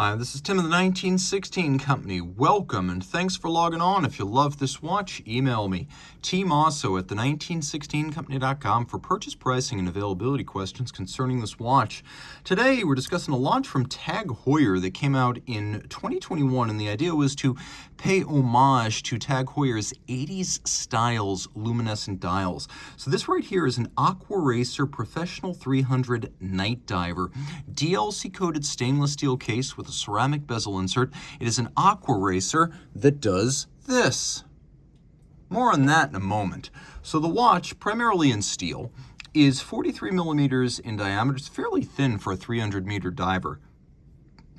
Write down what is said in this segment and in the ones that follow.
Hi, this is Tim of the 1916 Company. Welcome and thanks for logging on. If you love this watch, email me, Team Mosso at the1916company.com for purchase pricing and availability questions concerning this watch. Today, we're discussing a launch from TAG Heuer that came out in 2021, and the idea was to pay homage to TAG Heuer's 80s styles luminescent dials. So this right here is an Aquaracer Professional 300 night diver, DLC-coated stainless steel case with a ceramic bezel insert. It is an Aquaracer that does this. More on that in a moment. So the watch, primarily in steel, is 43 millimeters in diameter. It's fairly thin for a 300-meter diver.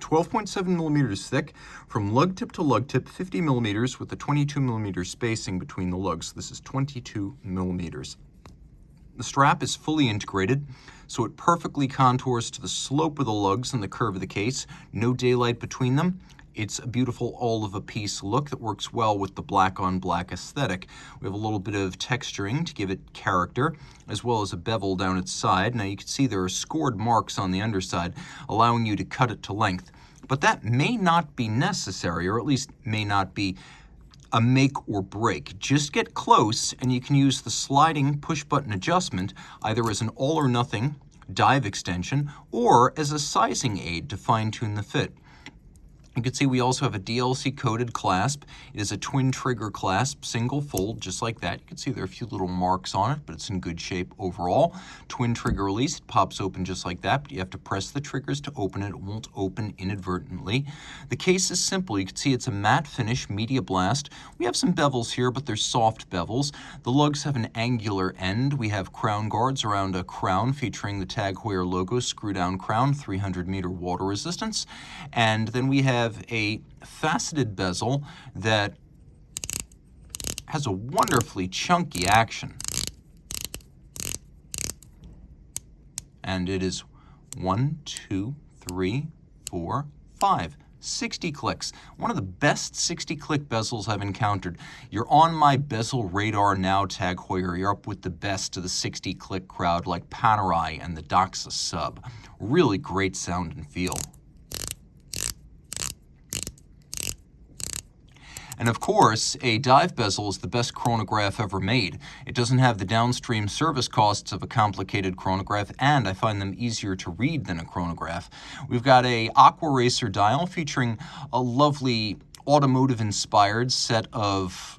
12.7 millimeters thick from lug tip to lug tip, 50 millimeters with a 22 millimeter spacing between the lugs. This is 22 millimeters. The strap is fully integrated, so it perfectly contours to the slope of the lugs and the curve of the case. No daylight between them. It's a beautiful all-of-a-piece look that works well with the black-on-black aesthetic. We have a little bit of texturing to give it character, as well as a bevel down its side. Now you can see there are scored marks on the underside, allowing you to cut it to length. But that may not be necessary, or at least may not be a make or break. Just get close and you can use the sliding push-button adjustment either as an all-or-nothing dive extension or as a sizing aid to fine-tune the fit. You can see we also have a DLC-coated clasp. It is a twin trigger clasp, single fold, just like that. You can see there are a few little marks on it, but it's in good shape overall. Twin trigger release, it pops open just like that, but you have to press the triggers to open it. It won't open inadvertently. The case is simple. You can see it's a matte finish, media blast. We have some bevels here, but they're soft bevels. The lugs have an angular end. We have crown guards around a crown featuring the TAG Heuer logo, screw-down crown, 300-meter water resistance. And then we have a faceted bezel that has a wonderfully chunky action. And it is 1, 2, 3, 4, 5. 60 clicks. One of the best 60-click bezels I've encountered. You're on my bezel radar now, TAG Heuer. You're up with the best of the 60-click crowd like Panerai and the Doxa sub. Really great sound and feel. And of course, a dive bezel is the best chronograph ever made. It doesn't have the downstream service costs of a complicated chronograph, and I find them easier to read than a chronograph. We've got a Aquaracer dial featuring a lovely automotive-inspired set of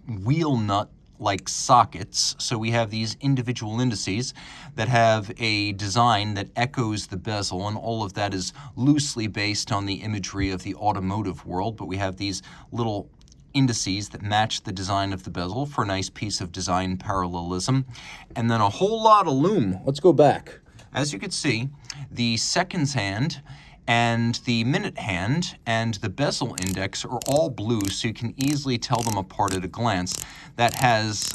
wheel nut-like sockets. So we have these individual indices that have a design that echoes the bezel, and all of that is loosely based on the imagery of the automotive world, but we have these little indices that match the design of the bezel for a nice piece of design parallelism, and then a whole lot of lume. Let's go back. As you can see, the seconds hand and the minute hand and the bezel index are all blue, so you can easily tell them apart at a glance. That has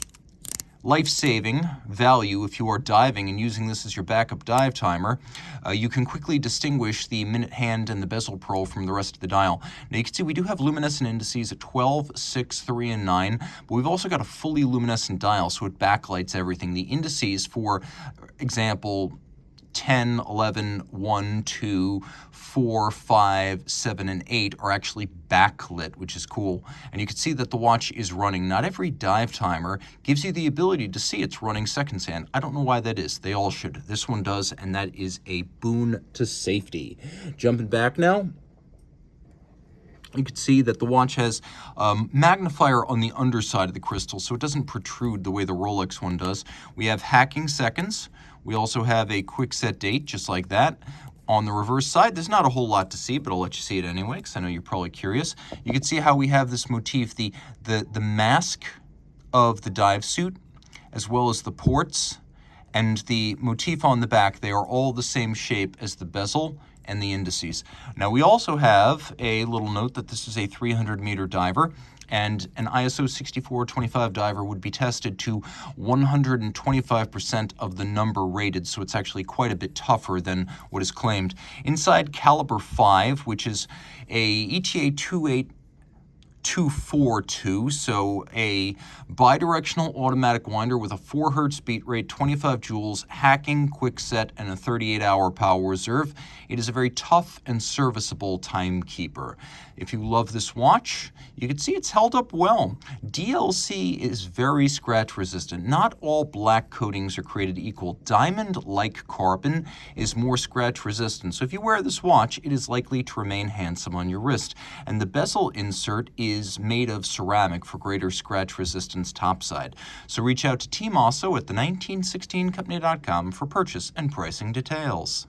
life-saving value if you are diving and using this as your backup dive timer. You can quickly distinguish the minute hand and the bezel pearl from the rest of the dial. Now you can see we do have luminescent indices at 12, 6, 3, and 9, but we've also got a fully luminescent dial, so it backlights everything. The indices, for example, 10, 11, 1, 2, 4, 5, 7, and 8 are actually backlit, which is cool. And you can see that the watch is running. Not every dive timer gives you the ability to see it's running seconds hand. I don't know why that is. They all should. This one does, and that is a boon to safety. Jumping back now, you can see that the watch has magnifier on the underside of the crystal, so it doesn't protrude the way the Rolex one does. We have hacking seconds. We also have a quick set date, just like that. On the reverse side, there's not a whole lot to see, but I'll let you see it anyway, because I know you're probably curious. You can see how we have this motif, the mask of the dive suit, as well as the ports, and the motif on the back. They are all the same shape as the bezel and the indices. Now we also have a little note that this is a 300-meter diver, and an ISO 6425 diver would be tested to 125% of the number rated, so it's actually quite a bit tougher than what is claimed. Inside caliber 5, which is a ETA WBP201D.FT6197, so a bidirectional automatic winder with a 4 Hz beat rate, 25 joules, hacking, quick set, and a 38-hour power reserve. It is a very tough and serviceable timekeeper. If you love this watch, you can see it's held up well. DLC is very scratch resistant. Not all black coatings are created equal. Diamond-like carbon is more scratch resistant. So if you wear this watch, it is likely to remain handsome on your wrist. And the bezel insert is made of ceramic for greater scratch resistance topside. So reach out to Team Mosso at the 1916company.com for purchase and pricing details.